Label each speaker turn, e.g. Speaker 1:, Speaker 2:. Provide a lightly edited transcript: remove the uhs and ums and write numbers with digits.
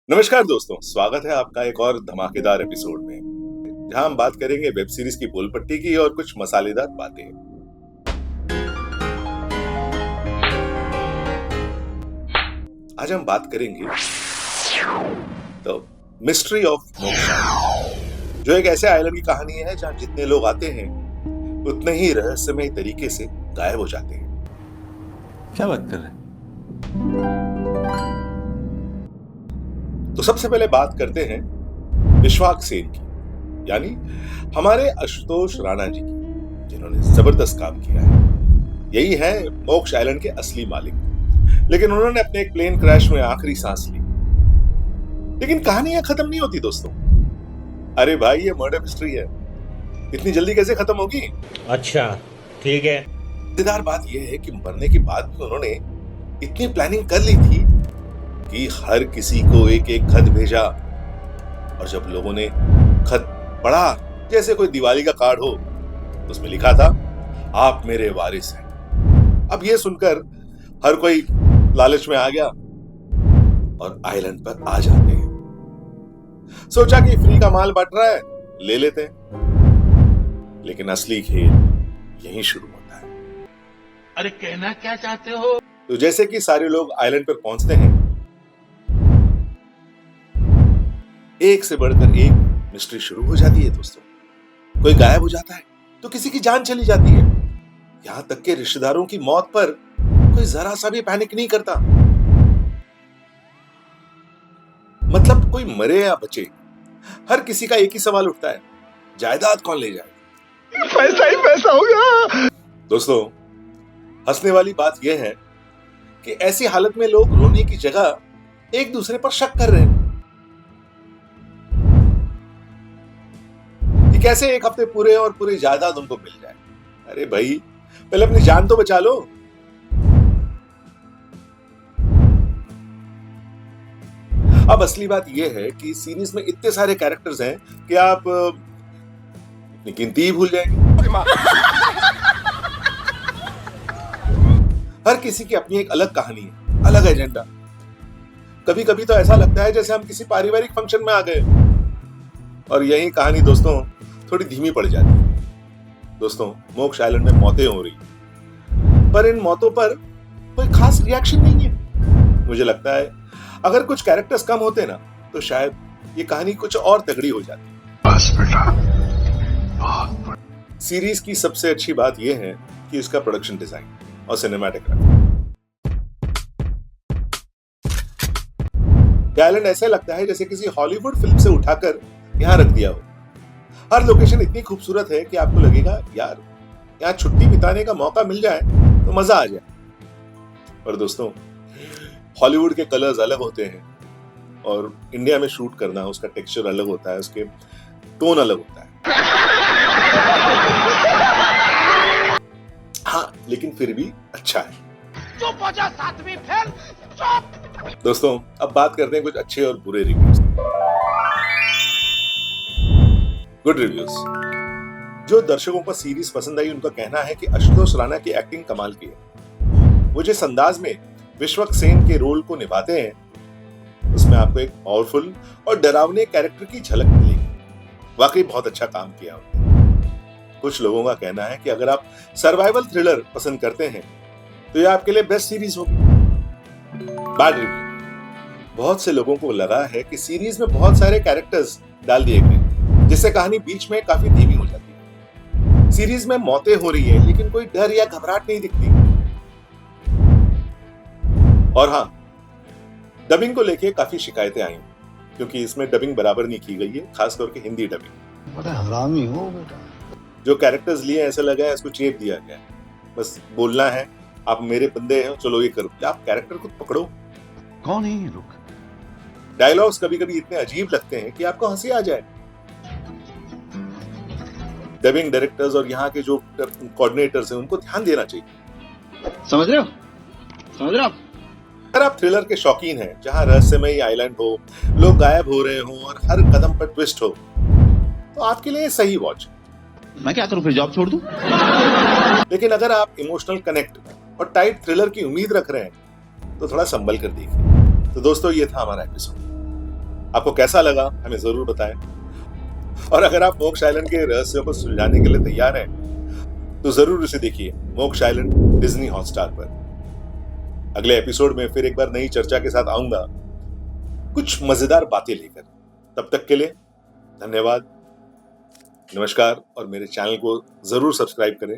Speaker 1: नमस्कार दोस्तों, स्वागत है आपका एक और धमाकेदार एपिसोड में, जहां हम बात करेंगे वेब सीरीज की बोलपट्टी की और कुछ मसालेदार बातें। आज हम बात करेंगे द मिस्ट्री ऑफ मोक्ष आइलैंड, जो एक ऐसे आइलैंड की कहानी है जहां जितने लोग आते हैं उतने ही रहस्यमय तरीके से गायब हो जाते हैं।
Speaker 2: क्या बात कर रहे हैं?
Speaker 1: तो सबसे पहले बात करते हैं विश्वाक सेन की, यानी हमारे आशुतोष राणा जी की, जिन्होंने जबरदस्त काम किया है। यही है मोक्ष आइलैंड के असली मालिक, लेकिन उन्होंने अपने एक प्लेन क्रैश में आखिरी सांस ली। लेकिन कहानी यहां खत्म नहीं होती दोस्तों। अरे भाई, ये मर्डर मिस्ट्री है, इतनी जल्दी कैसे खत्म होगी?
Speaker 3: अच्छा, ठीक है।
Speaker 1: मजेदार बात यह है कि मरने के बाद भी उन्होंने इतनी प्लानिंग कर ली थी कि हर किसी को एक एक खत भेजा, और जब लोगों ने खत पढ़ा, जैसे कोई दिवाली का कार्ड हो, तो उसमें लिखा था, आप मेरे वारिस हैं। अब ये सुनकर हर कोई लालच में आ गया और आइलैंड पर आ जाते हैं। सोचा कि फ्री का माल बट रहा है, ले लेते हैं। लेकिन असली खेल यहीं शुरू होता है।
Speaker 4: अरे कहना क्या चाहते हो?
Speaker 1: तो जैसे कि सारे लोग आइलैंड पर पहुंचते हैं, एक से बढ़कर एक मिस्ट्री शुरू हो जाती है दोस्तों। कोई गायब हो जाता है तो किसी की जान चली जाती है, यहां तक के रिश्तेदारों की मौत पर कोई जरा सा भी पैनिक नहीं करता। मतलब कोई मरे या बचे, हर किसी का एक ही सवाल उठता है, जायदाद कौन ले जाएगा?
Speaker 4: पैसा ही पैसा होगा।
Speaker 1: दोस्तों, हंसने वाली बात यह है कि ऐसी हालत में लोग रोने की जगह एक दूसरे पर शक कर रहे हैं कि कैसे एक हफ्ते पूरे और पूरी जायदाद उनको मिल जाए। अरे भाई, पहले अपनी जान तो बचा लो। अब असली बात यह है कि सीरीज में इतने सारे कैरेक्टर्स हैं कि आप अपनी गिनती ही भूल जाएंगे। हर किसी की अपनी एक अलग कहानी है, अलग एजेंडा। कभी कभी तो ऐसा लगता है जैसे हम किसी पारिवारिक फंक्शन में आ गए, और यही कहानी दोस्तों थोड़ी धीमी पड़ जाती है। दोस्तों, मोक्ष आइलैंड में मौतें हो रही, पर इन मौतों पर कोई खास रिएक्शन नहीं है। मुझे लगता है अगर कुछ कैरेक्टर्स कम होते ना, तो शायद ये कहानी कुछ और तगड़ी हो जाती।
Speaker 4: बस बेटा, बहुत
Speaker 1: सीरीज की सबसे अच्छी बात यह है कि इसका प्रोडक्शन डिजाइन और सिनेमैटोग्राफी। आइलैंड ऐसे लगता है जैसे किसी हॉलीवुड फिल्म से उठाकर यहां रख दिया हो। हर लोकेशन इतनी खूबसूरत है कि आपको लगेगा, यार यहां छुट्टी बिताने का मौका मिल जाए तो मजा आ जाए। पर दोस्तों, हॉलीवुड के कलर्स अलग होते हैं और इंडिया में शूट करना, उसका टेक्सचर अलग होता है, उसके टोन अलग होता है। हाँ, लेकिन फिर भी अच्छा है।
Speaker 4: चुप हो जा, सातवीं फेल, चुप।
Speaker 1: दोस्तों, अब बात करते हैं कुछ अच्छे और बुरे रिव्यूज। Good reviews. जो दर्शकों को सीरीज पसंद आई, उनका कहना है कि आशुतोष राणा की एक्टिंग कमाल की है। वो जिस अंदाज में विश्वक सेन के रोल को निभाते हैं, उसमें आपको एक पावरफुल और डरावने कैरेक्टर की झलक मिलेगी। वाकई बहुत अच्छा काम किया उन्होंने। कुछ लोगों का कहना है कि अगर आप सर्वाइवल थ्रिलर पसंद करते हैं तो यह आपके लिए बेस्ट सीरीज होगी। Bad review. बहुत से लोगों को लगा है कि सीरीज में बहुत सारे कैरेक्टर्स डाल दिए गए, जिससे कहानी बीच में काफी धीमी हो जाती है। सीरीज में मौतें हो रही है, लेकिन कोई डर या घबराहट नहीं दिखती। और हाँ, डबिंग को लेके काफी शिकायतें आई, क्योंकि इसमें डबिंग बराबर नहीं की गई है, खास करके हिंदी डबिंग।
Speaker 4: बड़ा हरामी हो बेटा।
Speaker 1: जो कैरेक्टर्स लिए ऐसा लगा है इसको चेप दिया गया है। बस बोलना है, आप मेरे बंदे हैं, चलो ये करो। आप कैरेक्टर को पकड़ो।
Speaker 4: कौन है ये लोग?
Speaker 1: डायलॉग्स कभी कभी इतने अजीब लगते हैं कि आपको हंसी आ जाए। डबिंग डायरेक्टर्स और यहाँ के जो कोऑर्डिनेटर्स हैं, उनको ध्यान देना चाहिए।
Speaker 4: समझ रहे हो? समझ रहे हो?
Speaker 1: अगर आप थ्रिलर के शौकीन हैं, जहां रहस्यमय आइलैंड हो, लोग गायब हो रहे हो और हर कदम पर ट्विस्ट हो, तो आपके लिए सही वॉच।
Speaker 4: मैं क्या करूं, फिर जॉब छोड़ दूं?
Speaker 1: लेकिन अगर आप इमोशनल कनेक्ट और टाइट थ्रिलर की उम्मीद रख रहे हैं, तो थोड़ा संभल कर देखिए। तो दोस्तों, ये था हमारा एपिसोड। आपको कैसा लगा हमें जरूर बताएं। और अगर आप मोक्ष आइलैंड के रहस्यों को सुलझाने के लिए तैयार हैं तो जरूर उसे देखिए मोक्ष आइलैंड डिज्नी हॉटस्टार पर। अगले एपिसोड में फिर एक बार नई चर्चा के साथ आऊंगा, कुछ मजेदार बातें लेकर। तब तक के लिए धन्यवाद, नमस्कार, और मेरे चैनल को जरूर सब्सक्राइब करें